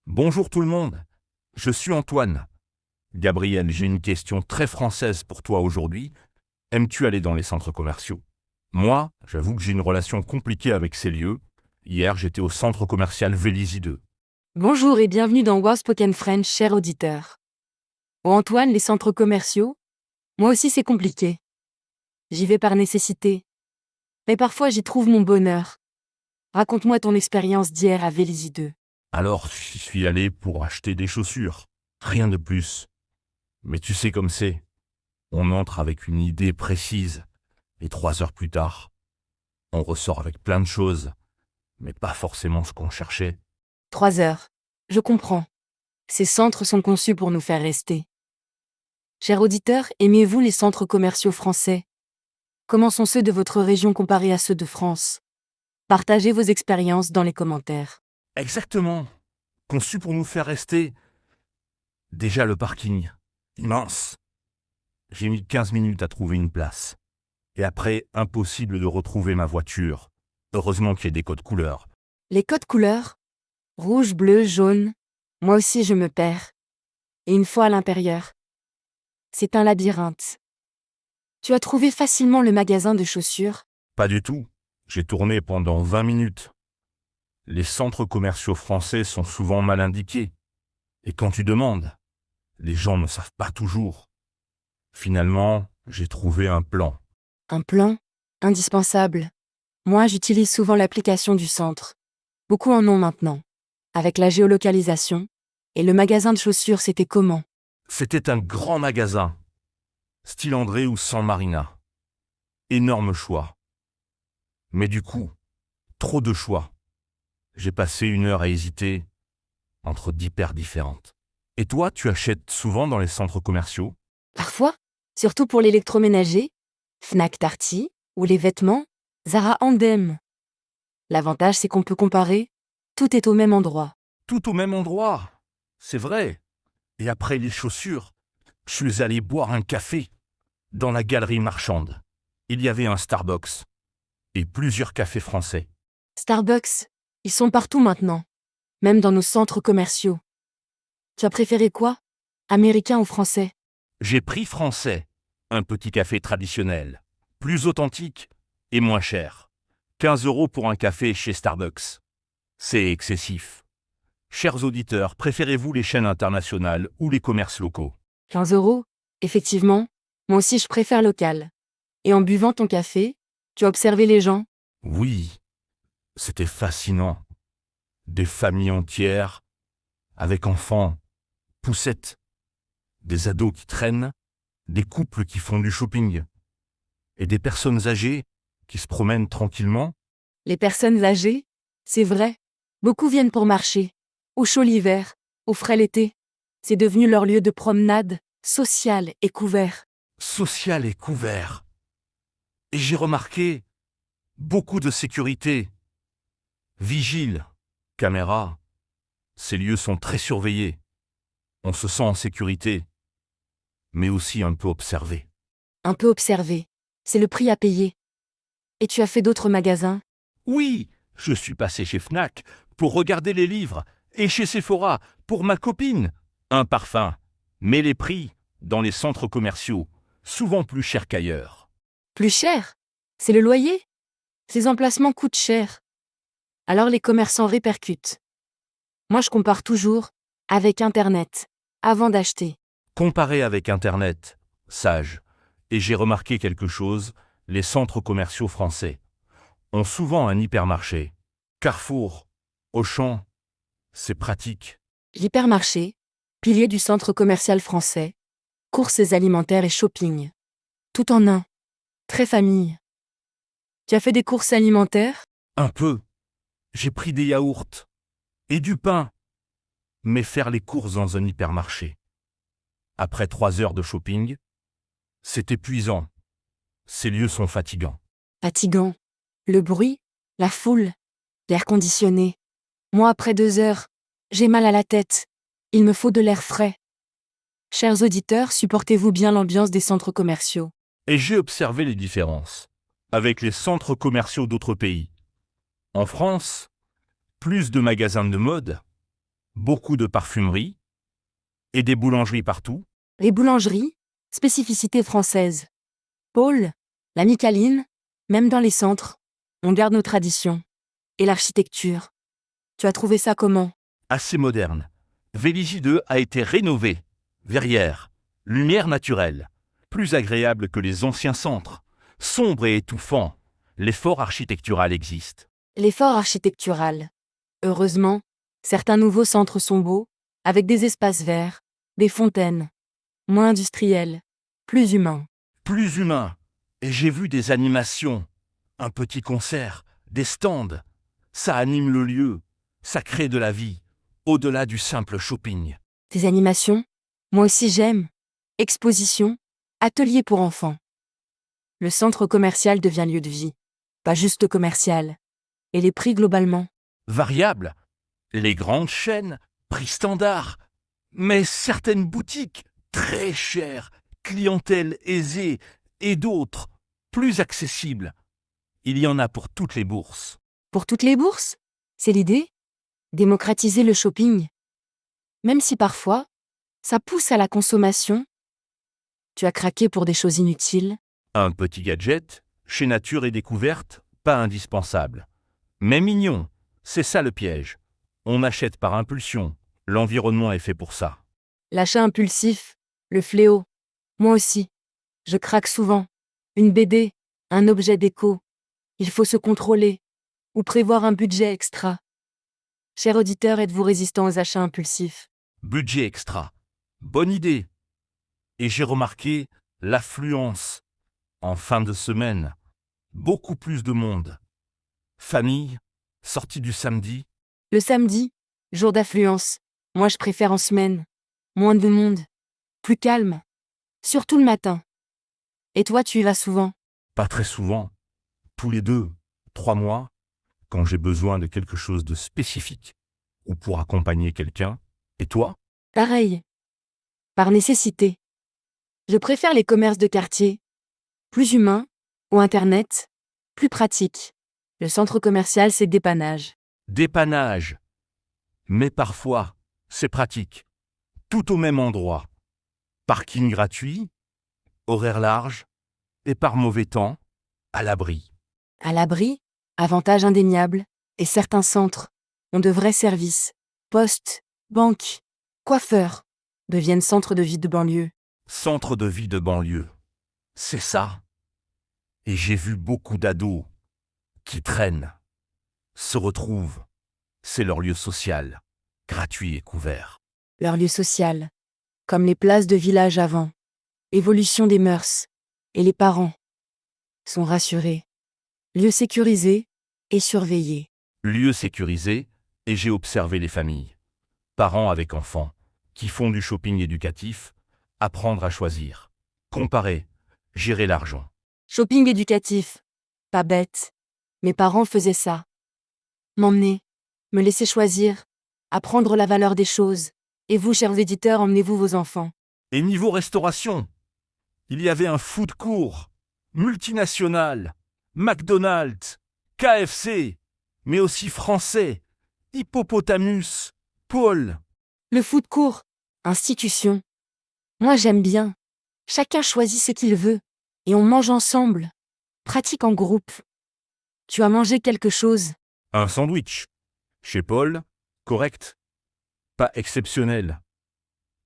Bonjour tout le monde, je suis Antoine. Gabriel, j'ai une question très française pour toi aujourd'hui. Aimes-tu aller dans les centres commerciaux? Moi, j'avoue que j'ai une relation compliquée avec ces lieux. Hier, j'étais au centre commercial Vélizy 2. Bonjour et bienvenue dans Wow Spoken French, cher auditeur. Oh Antoine, les centres commerciaux? Moi aussi c'est compliqué. J'y vais par nécessité. Mais parfois j'y trouve mon bonheur. Raconte-moi ton expérience d'hier à Vélizy 2. Alors, je suis allé pour acheter des chaussures. Rien de plus. Mais tu sais comme c'est. On entre avec une idée précise. Et 3 heures plus tard, on ressort avec plein de choses. Mais pas forcément ce qu'on cherchait. 3 heures. Je comprends. Ces centres sont conçus pour nous faire rester. Cher auditeur, aimez-vous les centres commerciaux français? Comment sont ceux de votre région comparés à ceux de France? Partagez vos expériences dans les commentaires. Exactement. Conçu pour nous faire rester. Déjà le parking. Immense. J'ai mis 15 minutes à trouver une place. Et après, impossible de retrouver ma voiture. Heureusement qu'il y a des codes couleurs. Les codes couleurs? Rouge, bleu, jaune. Moi aussi je me perds. Et une fois à l'intérieur, c'est un labyrinthe. Tu as trouvé facilement le magasin de chaussures? Pas du tout. J'ai tourné pendant 20 minutes. Les centres commerciaux français sont souvent mal indiqués. Et quand tu demandes, les gens ne savent pas toujours. Finalement, j'ai trouvé un plan. Un plan? Indispensable. Moi, j'utilise souvent l'application du centre. Beaucoup en ont maintenant. Avec la géolocalisation. Et le magasin de chaussures, c'était comment? C'était un grand magasin. Style André ou San Marina. Énorme choix. Mais du coup, trop de choix. J'ai passé 1 heure à hésiter entre 10 paires différentes. Et toi, tu achètes souvent dans les centres commerciaux? Parfois, surtout pour l'électroménager, Fnac Darty, ou les vêtements, Zara Andem. L'avantage, c'est qu'on peut comparer. Tout est au même endroit. Tout au même endroit. C'est vrai. Et après les chaussures, je suis allé boire un café dans la galerie marchande. Il y avait un Starbucks et plusieurs cafés français. Starbucks, ils sont partout maintenant. Même dans nos centres commerciaux. Tu as préféré quoi? Américain ou français? J'ai pris français, un petit café traditionnel, plus authentique et moins cher. 15 € pour un café chez Starbucks. C'est excessif. Chers auditeurs, préférez-vous les chaînes internationales ou les commerces locaux? 15 €? Effectivement, moi aussi je préfère local. Et en buvant ton café, tu as observé les gens? Oui, c'était fascinant. Des familles entières, avec enfants, poussettes, des ados qui traînent, des couples qui font du shopping, et des personnes âgées qui se promènent tranquillement. Les personnes âgées? C'est vrai. Beaucoup viennent pour marcher. Au chaud l'hiver, au frais l'été. C'est devenu leur lieu de promenade, social et couvert. Social et couvert. Et j'ai remarqué beaucoup de sécurité. Vigiles, caméras. Ces lieux sont très surveillés. On se sent en sécurité, mais aussi un peu observé. Un peu observé. C'est le prix à payer. Et tu as fait d'autres magasins? Oui, je suis passé chez Fnac pour regarder les livres et chez Sephora pour ma copine. Un parfum, mais les prix, dans les centres commerciaux, souvent plus chers qu'ailleurs. Plus cher? C'est le loyer? Ces emplacements coûtent cher. Alors les commerçants répercutent. Moi je compare toujours avec Internet, avant d'acheter. Comparé avec Internet, sage, et j'ai remarqué quelque chose, les centres commerciaux français ont souvent un hypermarché. Carrefour, Auchan, c'est pratique. L'hypermarché, pilier du centre commercial français, courses alimentaires et shopping. Tout en un. Très famille. Tu as fait des courses alimentaires? Un peu. J'ai pris des yaourts et du pain, mais faire les courses dans un hypermarché. Après 3 heures de shopping, c'est épuisant. Ces lieux sont fatigants. Fatigant. Le bruit, la foule, l'air conditionné. Moi après 2 heures, j'ai mal à la tête. Il me faut de l'air frais. Chers auditeurs, supportez-vous bien l'ambiance des centres commerciaux. Et j'ai observé les différences avec les centres commerciaux d'autres pays. En France, plus de magasins de mode, beaucoup de parfumeries et des boulangeries partout. Les boulangeries, spécificité française. Paul, la Micaline, même dans les centres, on garde nos traditions. Et l'architecture. Tu as trouvé ça comment? Assez moderne. Vélizy 2 a été rénové. Verrières, lumière naturelle, plus agréable que les anciens centres. Sombre et étouffant, l'effort architectural existe. L'effort architectural. Heureusement, certains nouveaux centres sont beaux, avec des espaces verts, des fontaines. Moins industriels, plus humains. Plus humain. Et j'ai vu des animations, un petit concert, des stands. Ça anime le lieu, ça crée de la vie, au-delà du simple shopping. Des animations? Moi aussi j'aime. Expositions, ateliers pour enfants. Le centre commercial devient lieu de vie. Pas juste commercial. Et les prix globalement? Variable, les grandes chaînes, prix standard, mais certaines boutiques, très chères, clientèle aisée, et d'autres, plus accessibles. Il y en a pour toutes les bourses. Pour toutes les bourses? C'est l'idée? Démocratiser le shopping. Même si parfois, ça pousse à la consommation. Tu as craqué pour des choses inutiles. Un petit gadget, chez Nature et Découverte, pas indispensable. Mais mignon, c'est ça le piège. On achète par impulsion. L'environnement est fait pour ça. L'achat impulsif, le fléau. Moi aussi. Je craque souvent. Une BD, un objet déco. Il faut se contrôler. Ou prévoir un budget extra. Cher auditeur, êtes-vous résistant aux achats impulsifs? Budget extra. Bonne idée. Et j'ai remarqué l'affluence. En fin de semaine, beaucoup plus de monde. Famille, sortie du samedi. Le samedi, jour d'affluence. Moi je préfère en semaine. Moins de monde. Plus calme. Surtout le matin. Et toi tu y vas souvent? Pas très souvent. Tous les 2, 3 mois, quand j'ai besoin de quelque chose de spécifique. Ou pour accompagner quelqu'un. Et toi? Pareil. Par nécessité. Je préfère les commerces de quartier. Plus humains. Ou Internet. Plus pratique. Le centre commercial c'est dépannage. Dépannage. Mais parfois, c'est pratique. Tout au même endroit. Parking gratuit, horaire large, et par mauvais temps, à l'abri. À l'abri, avantage indéniable, et certains centres ont de vrais services. Poste, banque, coiffeur deviennent centres de vie de banlieue. Centre de vie de banlieue. C'est ça. Et j'ai vu beaucoup d'ados qui traînent, se retrouvent. C'est leur lieu social, gratuit et couvert. Leur lieu social, comme les places de village avant. Évolution des mœurs. Et les parents sont rassurés. Lieu sécurisé et surveillé. Lieu sécurisé, et j'ai observé les familles. Parents avec enfants, qui font du shopping éducatif, apprendre à choisir, comparer, gérer l'argent. Shopping éducatif. Pas bête. Mes parents faisaient ça. M'emmener, me laisser choisir, apprendre la valeur des choses. Et vous, chers éditeurs, emmenez-vous vos enfants. Et niveau restauration, il y avait un food court, multinational, McDonald's, KFC, mais aussi français, Hippopotamus, Paul. Le foot court. Institution. Moi j'aime bien. Chacun choisit ce qu'il veut. Et on mange ensemble. Pratique en groupe. Tu as mangé quelque chose? Un sandwich. Chez Paul, correct, pas exceptionnel,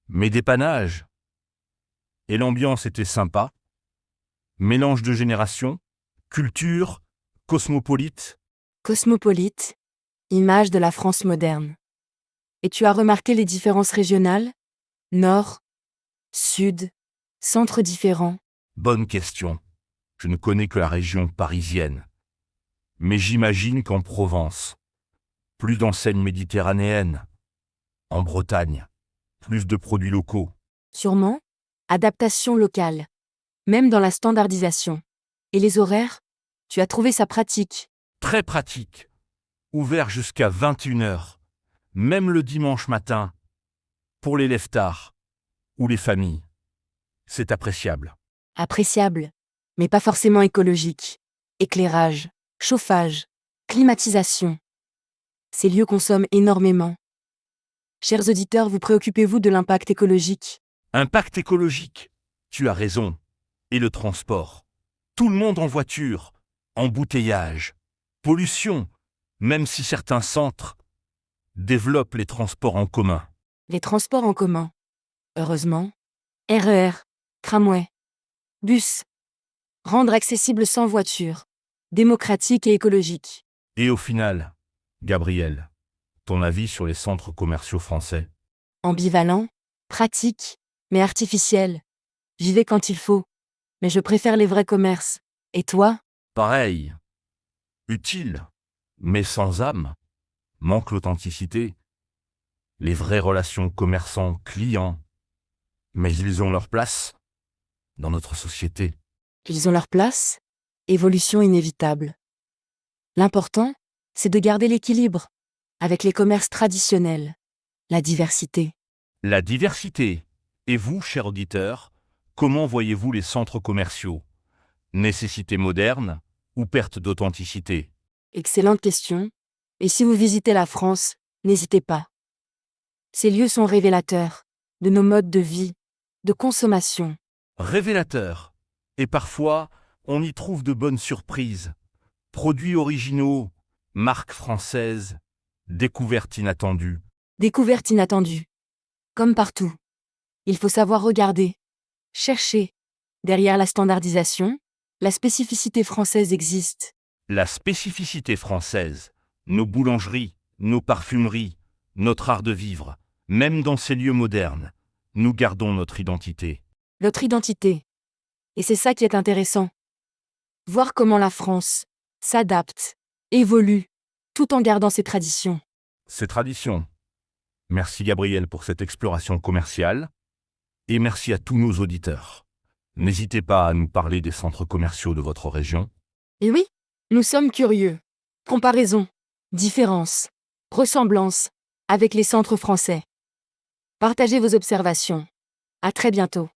mais dépannage. Et l'ambiance était sympa. Mélange de générations, culture, cosmopolite. Cosmopolite. Image de la France moderne. Et tu as remarqué les différences régionales? Nord, Sud, centres différents. Bonne question. Je ne connais que la région parisienne. Mais j'imagine qu'en Provence, plus d'enseignes méditerranéennes. En Bretagne, plus de produits locaux. Sûrement. Adaptation locale. Même dans la standardisation. Et les horaires? Tu as trouvé ça pratique. Très pratique. Ouvert jusqu'à 21h, même le dimanche matin, pour les lève-tard ou les familles. C'est appréciable. Appréciable. Mais pas forcément écologique. Éclairage, chauffage, climatisation. Ces lieux consomment énormément. Chers auditeurs, vous préoccupez-vous de l'impact écologique? Impact écologique. Tu as raison. Et le transport. Tout le monde en voiture. Embouteillage. Pollution. Même si certains centres développent les transports en commun. Les transports en commun. Heureusement. RER, tramway, bus. Rendre accessible sans voiture. Démocratique et écologique. Et au final, Gabriel, ton avis sur les centres commerciaux français? Ambivalent, pratique, mais artificiel. J'y vais quand il faut. Mais je préfère les vrais commerces. Et toi? Pareil. Utile, mais sans âme. Manque l'authenticité. Les vraies relations commerçants-clients. Mais ils ont leur place dans notre société. Ils ont leur place. Évolution inévitable. L'important, c'est de garder l'équilibre. Avec les commerces traditionnels. La diversité. La diversité. Et vous, cher auditeur, comment voyez-vous les centres commerciaux? Nécessité moderne ou perte d'authenticité? Excellente question. Et si vous visitez la France, n'hésitez pas. Ces lieux sont révélateurs de nos modes de vie, de consommation. Révélateur. Et parfois, on y trouve de bonnes surprises. Produits originaux, marques françaises, découvertes inattendues. Découvertes inattendues. Comme partout. Il faut savoir regarder. Chercher. Derrière la standardisation, la spécificité française existe. La spécificité française, nos boulangeries, nos parfumeries, notre art de vivre, même dans ces lieux modernes, nous gardons notre identité. Notre identité. Et c'est ça qui est intéressant. Voir comment la France s'adapte, évolue, tout en gardant ses traditions. Ces traditions. Merci Gabriel pour cette exploration commerciale et merci à tous nos auditeurs. N'hésitez pas à nous parler des centres commerciaux de votre région. Et oui, nous sommes curieux. Comparaison, différence, ressemblance avec les centres français. Partagez vos observations. À très bientôt.